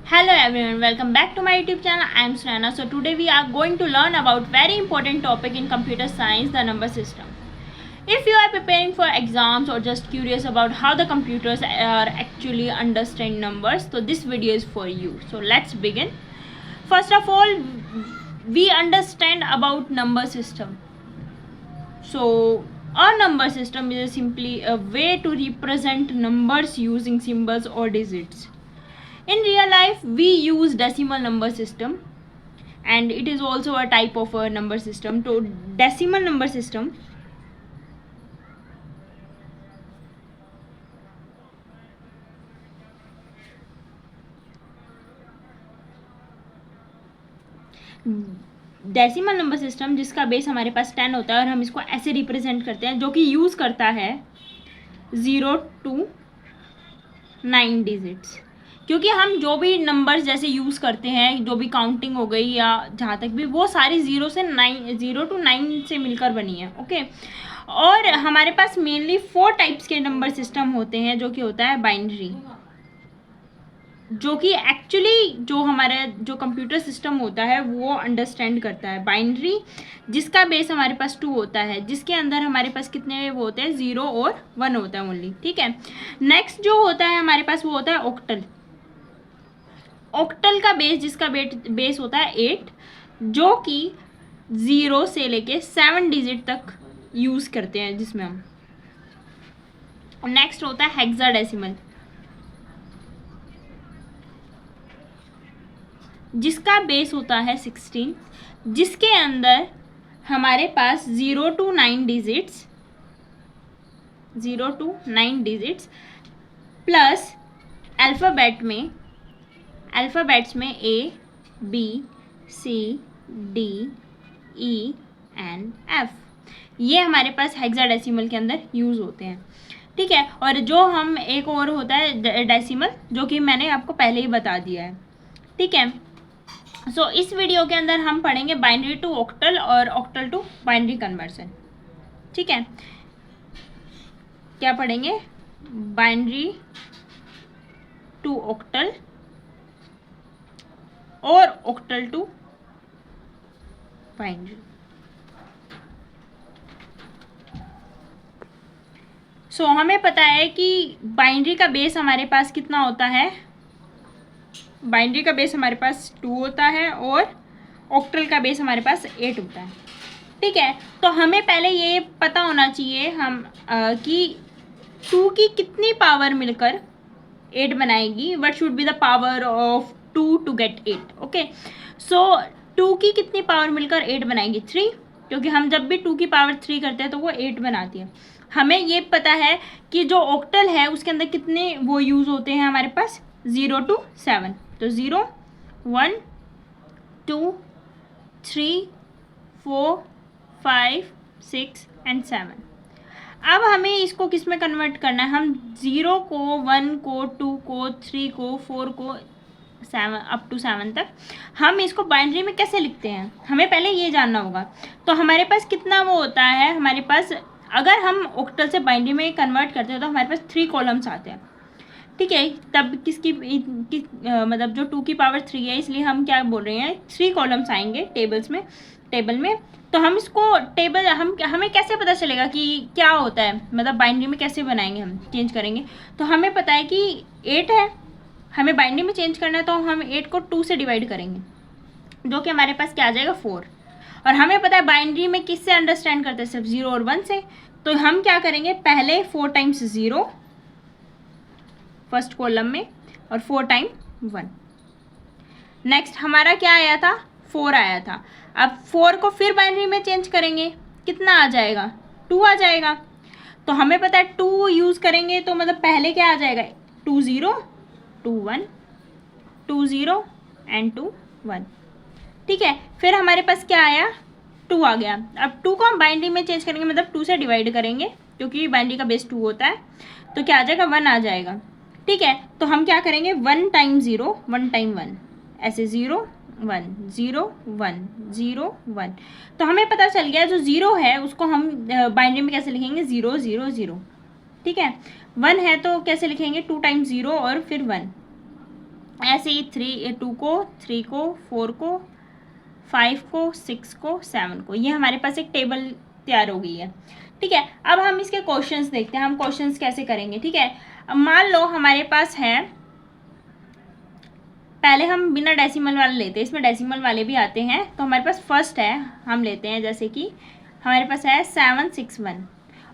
Hello everyone, welcome back to my YouTube channel. I am Srana. So today we are going to learn about very important topic in computer science, the number system. If you are preparing for exams or just curious about how the computers are actually understand numbers, so this video is for you. So let's begin. First of all, we understand about number system. So a number system is simply a way to represent numbers using symbols or digits. In real life, we use decimal number system, and it is also a type of a number system. So decimal number system जिसका base हमारे पास 10 होता है और हम इसको ऐसे represent करते हैं, जो कि यूज करता है 0 to 9 डिजिट्स। क्योंकि हम जो भी नंबर्स जैसे यूज़ करते हैं, जो भी काउंटिंग हो गई या जहाँ तक भी, वो सारी 0 to 9 से मिलकर बनी है। ओके, और हमारे पास मेनली 4 टाइप्स के नंबर सिस्टम होते हैं, जो कि होता है बाइनरी, जो कि एक्चुअली जो हमारा जो कंप्यूटर सिस्टम होता है वो अंडरस्टैंड करता है। बाइनरी जिसका बेस हमारे पास 2 होता है, जिसके अंदर हमारे पास कितने वो होते हैं, 0 और 1 होता है ओनली। ठीक है, नेक्स्ट जो होता है हमारे पास वो होता है ऑक्टल। ऑक्टल का बेस जिसका बेस होता है 8, जो कि 0 से लेके 7 डिजिट तक यूज़ करते हैं, जिसमें हम। नेक्स्ट होता है हेक्साडेसिमल, जिसका बेस होता है 16, जिसके अंदर हमारे पास 0 to 9 डिजिट्स प्लस अल्फ़ाबेट्स में A, B, C, D, E and F, ये हमारे पास हेक्साडेसिमल के अंदर यूज़ होते हैं। ठीक है, और जो हम एक और होता है डेसिमल, जो कि मैंने आपको पहले ही बता दिया है। ठीक है, सो इस वीडियो के अंदर हम पढ़ेंगे बाइनरी टू ऑक्टल और ऑक्टल टू बाइनरी कन्वर्सन। ठीक है, क्या पढ़ेंगे? बाइनरी टू ऑक्टल और ऑक्टल टू बाइनरी। सो हमें पता है कि बाइनरी का बेस हमारे पास कितना होता है, बाइनरी का बेस हमारे पास 2 होता है और ऑक्टल का बेस हमारे पास 8 होता है। ठीक है, तो हमें पहले ये पता होना चाहिए कि 2 की कितनी पावर मिलकर 8 बनाएगी। What should be the power of 2 to get 8? Okay, so 2 की कितनी पावर मिलकर 8 बनाएगी? 3, क्योंकि हम जब भी 2 की पावर 3 करते हैं तो वो 8 बनाती है। हमें ये पता है कि जो ऑक्टल है उसके अंदर कितने वो यूज़ होते हैं हमारे पास, 0 to 7, तो 0, 1, 2, 3, 4, 5, 6 and 7। अब हमें इसको किस में कन्वर्ट करना है? हम 0 को, 1 को, 2 को, 3 को, 4 को, 7 अप टू 7 तक हम इसको बाइनरी में कैसे लिखते हैं, हमें पहले ये जानना होगा। तो हमारे पास कितना वो होता है, हमारे पास अगर हम ऑक्टल से बाइनरी में कन्वर्ट करते हैं तो हमारे पास 3 कॉलम्स आते हैं। ठीक है, तब मतलब जो 2 की पावर 3 है, इसलिए हम क्या बोल रहे हैं, 3 कॉलम्स आएंगे टेबल में। तो हम इसको हमें कैसे पता चलेगा कि क्या होता है, मतलब बाइनरी में कैसे बनाएंगे, हम चेंज करेंगे। तो हमें पता है कि 8 है, हमें बाइनरी में चेंज करना है, तो हम 8 को 2 से डिवाइड करेंगे, जो कि हमारे पास क्या आ जाएगा, 4। और हमें पता है बाइनरी में किससे अंडरस्टैंड करते हैं, सिर्फ 0 और 1 से। तो हम क्या करेंगे, पहले 4 टाइम्स 0 फर्स्ट कॉलम में और 4 टाइम 1। नेक्स्ट हमारा क्या आया था, 4 आया था। अब 4 को फिर बाइनरी में चेंज करेंगे, कितना आ जाएगा, 2 आ जाएगा। तो हमें पता है 2 यूज़ करेंगे, तो मतलब पहले क्या आ जाएगा, 2 0 2 1, 2 0 and 2 1। ठीक है, फिर हमारे पास क्या आया, 2 आ गया। अब 2 को हम बाइनरी में चेंज करेंगे, मतलब 2 से डिवाइड करेंगे, क्योंकि बाइनरी का बेस 2 होता है। तो क्या आ जाएगा, 1 आ जाएगा। ठीक है, तो हम क्या करेंगे, 1 टाइम 0 1 टाइम 1, ऐसे 0 1 0 1 0 1। तो हमें पता चल गया जो 0 है उसको हम बाइनरी में कैसे लिखेंगे, 0 0 0। ठीक है, 1 है तो कैसे लिखेंगे, 2 टाइम 0 और फिर 1, ऐसे ऐसे ही 2 को, 3 को, 4 को, 5 को, 6 को, 7 को, ये हमारे पास एक टेबल तैयार हो गई है। ठीक है, अब हम इसके क्वेश्चंस देखते हैं, हम क्वेश्चंस कैसे करेंगे। ठीक है, अब मान लो हमारे पास है, पहले हम बिना डेसिमल वाले लेते हैं, इसमें डेसिमल वाले भी आते हैं। तो हमारे पास फर्स्ट है, हम लेते हैं, जैसे कि हमारे पास है 761।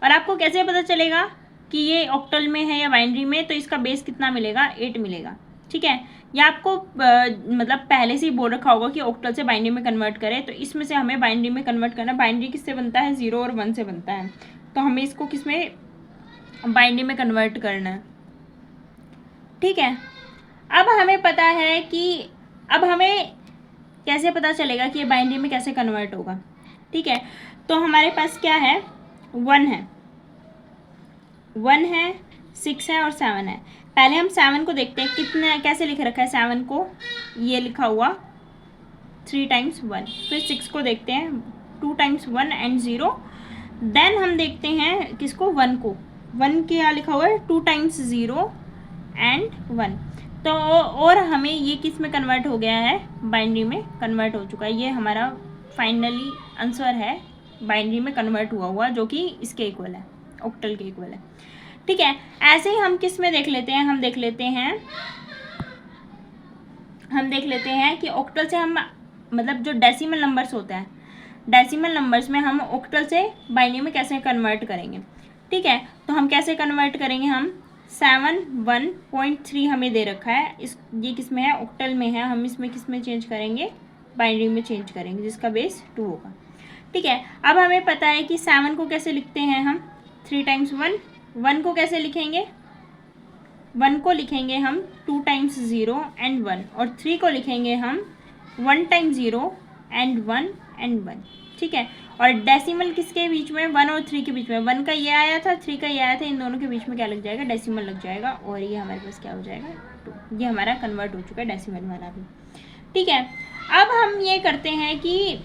और आपको कैसे पता चलेगा कि ये ऑक्टल में है या बाइनरी में, तो इसका बेस कितना मिलेगा, 8 मिलेगा। ठीक है, या आपको मतलब पहले से ही बोल रखा होगा कि ऑक्टल से बाइनरी में कन्वर्ट करें, तो इसमें से हमें बाइनरी में कन्वर्ट करना। बाइनरी किससे बनता है, 0 और 1 से बनता है, तो हमें इसको किस में, बाइनरी में कन्वर्ट करना है। ठीक है, अब हमें पता है कि, अब हमें कैसे पता चलेगा कि ये बाइनरी में कैसे कन्वर्ट होगा। ठीक है, तो हमारे पास क्या है, 1 है, 6 है और 7 है। पहले हम 7 को देखते हैं, कितना कैसे लिख रखा है 7 को, ये लिखा हुआ 3 टाइम्स 1। फिर 6 को देखते हैं, 2 टाइम्स 1 एंड 0। देन हम देखते हैं किसको, 1 को, 1 के यहाँ लिखा हुआ है 2 टाइम्स 0 एंड 1। तो और हमें ये किस में कन्वर्ट हो गया है, बाइनरी में कन्वर्ट हो चुका है। ये हमारा फाइनली आंसर है, बाइनरी में कन्वर्ट हुआ जो कि इसके इक्वल है, ऑक्टल के इक्वल है। ठीक है, ऐसे ही हम किस में देख लेते हैं, हम देख लेते हैं कि ऑक्टल से हम, मतलब जो डेसिमल नंबर्स होता है, डेसिमल नंबर्स में हम ऑक्टल से बाइनरी में कैसे कन्वर्ट करेंगे। ठीक है, तो हम कैसे कन्वर्ट करेंगे, हम 7 1.3 हमें दे रखा है, इस ये किस में है, ऑक्टल में है, हम इसमें किस में चेंज करेंगे, बाइनरी में चेंज करेंगे, जिसका बेस 2 होगा। ठीक है, अब हमें पता है कि 7 को कैसे लिखते हैं हम, 3 टाइम्स 1। 1 को कैसे लिखेंगे, 1 को लिखेंगे हम 2 टाइम्स 0 एंड 1, और 3 को लिखेंगे हम 1 टाइम्स 0 एंड 1 एंड 1। ठीक है, और डेसिमल किसके बीच में, 1 और 3 के बीच में, 1 का ये आया था, 3 का ये आया था, इन दोनों के बीच में क्या लग जाएगा, डेसिमल लग जाएगा, और ये हमारे पास क्या हो जाएगा, 2। ये हमारा कन्वर्ट हो चुका है डेसिमल वाला भी। ठीक है, अब हम ये करते हैं कि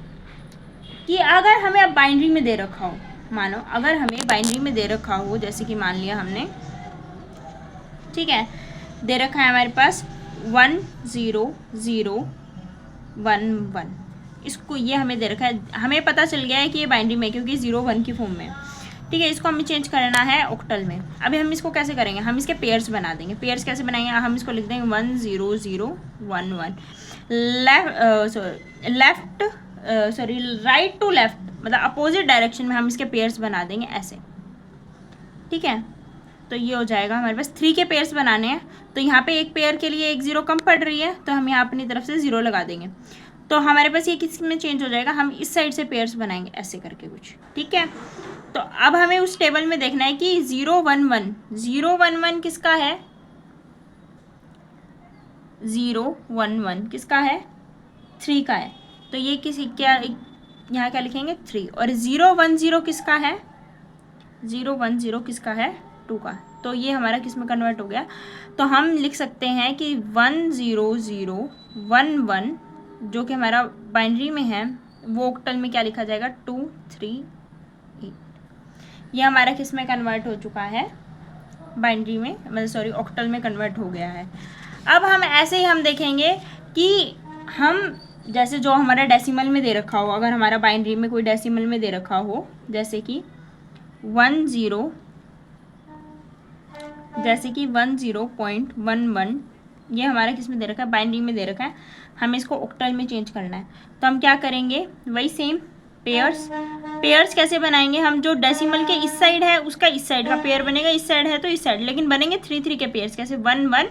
अगर हमें अब बाइनरी में दे रखा हो, मानो अगर हमें बाइनरी में दे रखा हो, जैसे कि मान लिया हमने, ठीक है, दे रखा है हमारे पास 1 0 0 1 1, इसको ये हमें दे रखा है, हमें पता चल गया है कि ये बाइनरी में, क्योंकि 0 1 की फॉर्म में है। ठीक है, इसको हमें चेंज करना है ऑक्टल में। अभी हम इसको कैसे करेंगे, हम इसके पेयर्स बना देंगे। पेयर्स कैसे बनाएंगे, हम इसको लिख देंगे 1 0 0 1 1, राइट टू लेफ्ट, मतलब अपोजिट डायरेक्शन में हम इसके पेयर्स बना देंगे ऐसे। ठीक है, तो ये हो जाएगा, हमारे पास 3 के पेयर्स बनाने हैं, तो यहाँ पे एक पेयर के लिए एक 0 कम पड़ रही है, तो हम यहाँ अपनी तरफ से 0 लगा देंगे, तो हमारे पास ये किस में चेंज हो जाएगा, हम इस साइड से पेयर्स बनाएंगे ऐसे करके कुछ। ठीक है, तो अब हमें उस टेबल में देखना है कि 0 1 1 0 1 1 किसका है, 0 1 1 किसका है, 3 का है, तो ये किसी क्या, यहाँ क्या लिखेंगे 3, और 0 1 0 किसका है, 0 1 0 किसका है, 2 का, तो ये हमारा किस में कन्वर्ट हो गया। तो हम लिख सकते हैं कि 1 0 0 1 1 जो कि हमारा बाइनरी में है, वो ऑक्टल में क्या लिखा जाएगा, 2 3 8। ये हमारा किस में कन्वर्ट हो चुका है, बाइनरी में, मतलब सॉरी ऑक्टल में कन्वर्ट हो गया है। अब हम ऐसे ही हम देखेंगे कि हम, जैसे जो हमारा डेसिमल में दे रखा हो, अगर हमारा बाइनरी में कोई डेसिमल में दे रखा हो, जैसे कि 10.11, ये हमारा किस में दे रखा है, बाइनरी में दे रखा है, हमें इसको ऑक्टल में चेंज करना है। तो हम क्या करेंगे, वही सेम पेयर्स कैसे बनाएंगे, हम जो डेसिमल के इस साइड है उसका इस साइड का पेयर बनेगा, इस साइड है तो इस साइड, लेकिन बनेंगे 3 3 के पेयर्स, कैसे 1 1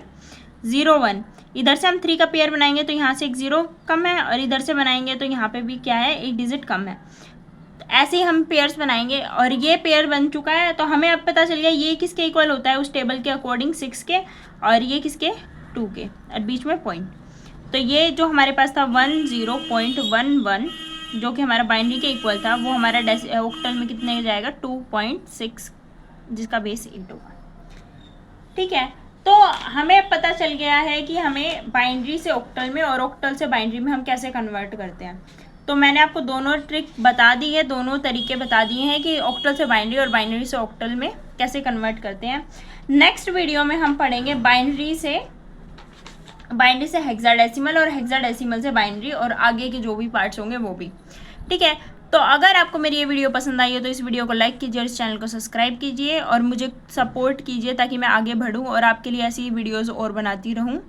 0 1, इधर से हम 3 का पेयर बनाएंगे तो यहाँ से एक 0 कम है, और इधर से बनाएंगे तो यहाँ पे भी क्या है, एक डिजिट कम है। ऐसे ही हम पेयर्स बनाएंगे, और ये पेयर बन चुका है, तो हमें अब पता चल गया ये किसके इक्वल होता है, उस टेबल के अकॉर्डिंग 6 के, और ये किसके 2 के, और बीच में पॉइंट। तो ये जो हमारे पास था 10.11 जो कि हमारा बाइनरी के इक्वल था, वो हमारा ऑक्टल में कितने जाएगा, 2.6, जिसका बेस 8 होगा। ठीक है, तो हमें पता चल गया है कि हमें बाइनरी से ऑक्टल में और ऑक्टल से बाइनरी में हम कैसे कन्वर्ट करते हैं। तो मैंने आपको दोनों ट्रिक बता दी है, दोनों तरीके बता दिए हैं कि ऑक्टल से बाइनरी और बाइनरी से ऑक्टल में कैसे कन्वर्ट करते हैं। नेक्स्ट वीडियो में हम पढ़ेंगे बाइनरी से बाइनरी से हेक्साडेसिमल और हेक्साडेसिमल से बाइनरी और आगे के जो भी पार्ट्स होंगे वो भी। ठीक है, तो अगर आपको मेरी ये वीडियो पसंद आई हो तो इस वीडियो को लाइक कीजिए और इस चैनल को सब्सक्राइब कीजिए और मुझे सपोर्ट कीजिए ताकि मैं आगे बढ़ूँ और आपके लिए ऐसी वीडियोज़ और बनाती रहूँ।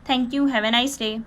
Thank you, have a nice day.